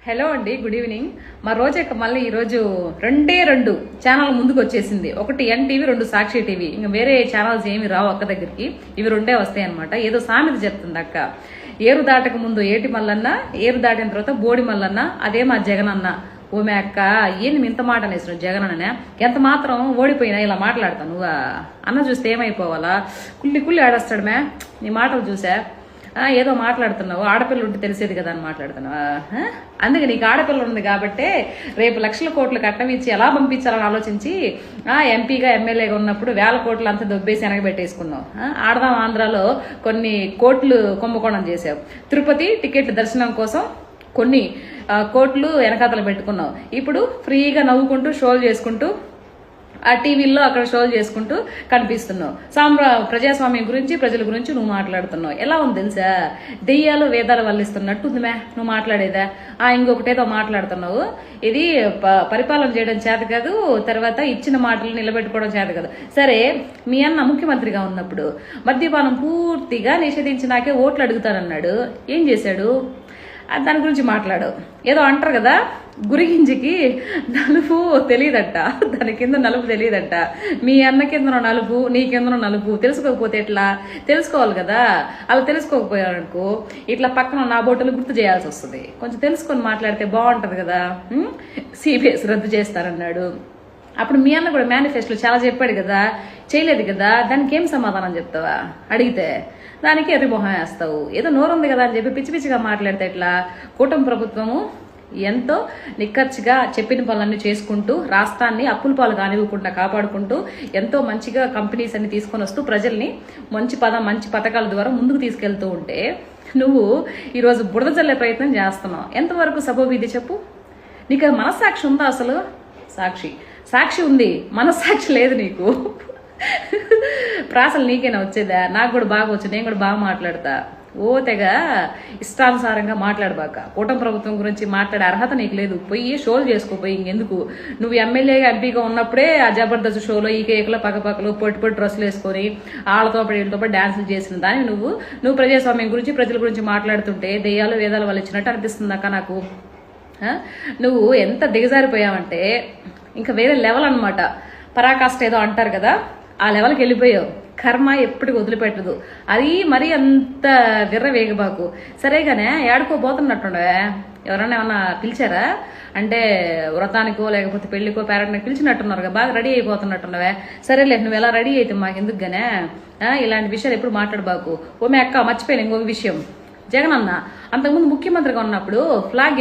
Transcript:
Hello అండి, good evening. మా రోజే మళ్ళీ ఈరోజు రెండు ఛానల్ ముందుకు వచ్చేసింది. ఒకటి ఎన్టీవీ, రెండు సాక్షి టీవీ. ఇంకా వేరే ఛానల్స్ ఏమి రావు అక్క దగ్గరికి, ఇవి రెండే వస్తాయి అనమాట. ఏదో సామెత చెప్తుంది అక్క, ఏరు దాటక ముందు ఏటి మల్లన్న, ఏరు దాటిన తర్వాత బోడి మల్లన్న, అదే మా జగన్ అన్న. ఓమే అక్క, ఏంది ఇంత మాట అనేసిన జగన్ అన్ననే? ఎంత మాత్రం ఓడిపోయినా ఇలా మాట్లాడతాను నువ్వు అన్న చూస్తే ఏమైపోవాలా? కుళ్ళి ఆడేస్తాడు మే. నీ మాటలు చూసా ఏదో మాట్లాడుతున్నావు, ఆడపిల్ల ఉంటే తెలిసేది కదా అని మాట్లాడుతున్నావా? అందుకే నీకు ఆడపిల్ల ఉంది కాబట్టి రేపు లక్షల కోట్లు కట్టం ఇచ్చి ఎలా పంపించాలని ఆలోచించి ఎంపీగా ఎమ్మెల్యేగా ఉన్నప్పుడు వేల కోట్లు అంతా దొబ్బేసి వెనకబెట్టేసుకున్నావు. ఆడదాం ఆంధ్రాలో కొన్ని కోట్లు కుంభకోణం చేసావు. తిరుపతి టికెట్ల దర్శనం కోసం కొన్ని కోట్లు వెనకాతలు పెట్టుకున్నావు. ఇప్పుడు ఫ్రీగా నవ్వుకుంటూ షోలు చేసుకుంటూ ఆ టీవీల్లో అక్కడ షోలు చేసుకుంటూ కనిపిస్తున్నావు. ప్రజాస్వామ్యం గురించి, ప్రజల గురించి నువ్వు మాట్లాడుతున్నావు. ఎలా ఉంది తెలుసా? దెయ్యాలు వేదాలు వల్లిస్తున్నట్టు ఉంది మే నువ్వు మాట్లాడేదా. ఇంకొకటేదో మాట్లాడుతున్నావు. ఇది పరిపాలన చేయడం చేత కాదు, తర్వాత ఇచ్చిన మాటలు నిలబెట్టుకోవడం చేత కాదు. సరే, మీ అన్న ముఖ్యమంత్రిగా ఉన్నప్పుడు మద్యపానం పూర్తిగా నిషేధించినాకే ఓట్లు అడుగుతానన్నాడు. ఏం చేశాడు? దాని గురించి మాట్లాడు. ఏదో అంటారు కదా, గురిగింజికి నలుపు తెలియదట, దాని కింద నలుపు తెలియదట. మీ అన్న కిందనో నలుపు, నీ కిందనో నలుపు. తెలుసుకోకపోతే ఎట్లా? తెలుసుకోవాలి కదా. అలా తెలుసుకోకపోయానుకో ఇట్లా పక్కన నా బోటలు గుర్తు చేయాల్సి వస్తుంది. కొంచెం తెలుసుకొని మాట్లాడితే బాగుంటది కదా. సిబిఎస్ రద్దు చేస్తారన్నాడు. అప్పుడు మీ అన్న కూడా మేనిఫెస్టోలో చాలా చెప్పాడు కదా, చేయలేదు కదా. దానికి ఏం సమాధానం చెప్తావా? అడిగితే దానికి ఎర్రిమొహం వేస్తావు. ఏదో నోరుంది కదా అని చెప్పి పిచ్చి పిచ్చిగా మాట్లాడితే ఎట్లా? కూటమి ప్రభుత్వము ఎంతో నిక్కచ్చిగా చెప్పిన పనులన్నీ చేసుకుంటూ రాష్ట్రాన్ని అప్పుల పాలు కానివ్వకుండా కాపాడుకుంటూ ఎంతో మంచిగా కంపెనీస్ అన్ని తీసుకొని వస్తూ ప్రజల్ని మంచి పథకాల ద్వారా ముందుకు తీసుకెళ్తూ ఉంటే నువ్వు ఈరోజు బురద జల్లే ప్రయత్నం చేస్తున్నావు. ఎంతవరకు సబబీది చెప్పు? నీకు మనస్సాక్షి ఉందా అసలు? సాక్షి ఉంది, మనస్సాక్షి లేదు నీకు. ప్రాసలు నీకేనా వచ్చేదా? నాకు కూడా బాగా వచ్చు, నేను కూడా బాగా మాట్లాడతా. తెగ ఇష్టానుసారంగా మాట్లాడబాక. కూటమి ప్రభుత్వం గురించి మాట్లాడే అర్హత నీకు లేదు. పోయి షోలు చేసుకోపోయి. ఇంకెందుకు? నువ్వు ఎమ్మెల్యేగా ఎంపీగా ఉన్నప్పుడే ఆ జబర్దస్త్ షోలో ఈ కేకులో పక్కపక్కలు పొట్టి డ్రెస్సులు వేసుకొని వాళ్ళతో వీళ్ళతో డాన్సులు చేసిన దాన్ని నువ్వు ప్రజాస్వామ్యం గురించి, ప్రజల గురించి మాట్లాడుతుంటే దెయ్యాలు వేదాలు వాళ్ళు ఇచ్చినట్టు అనిపిస్తుంది అక్క నాకు. నువ్వు ఎంత దిగజారిపోయావంటే ఇంకా వేరే లెవెల్ అనమాట. పరాకాష్ట ఏదో అంటారు కదా, ఆ లెవెల్కి వెళ్ళిపోయావు. కర్మ ఎప్పటికి వదిలిపెట్టదు. అది మరీ అంత విర్రవేగబాకు. సరేగానే ఏడుకోబోతున్నట్టుండే. ఎవరన్నా ఏమన్నా పిలిచారా? అంటే వ్రతానికో లేకపోతే పెళ్లికో పేరెంట్కి పిలిచినట్టున్నారు కదా, బాగా రెడీ అయిపోతున్నట్టున్నావే. సరేలే, నువ్వు ఎలా రెడీ అయితే మాకు ఎందుకుగానే ఇలాంటి విషయాలు ఎప్పుడు మాట్లాడబాకు. ఓ మీ అక్క, మర్చిపోయాను ఇంకొక విషయం. జగన్ అన్న అంతకుముందు ముఖ్యమంత్రిగా ఉన్నప్పుడు ఫ్లాగ్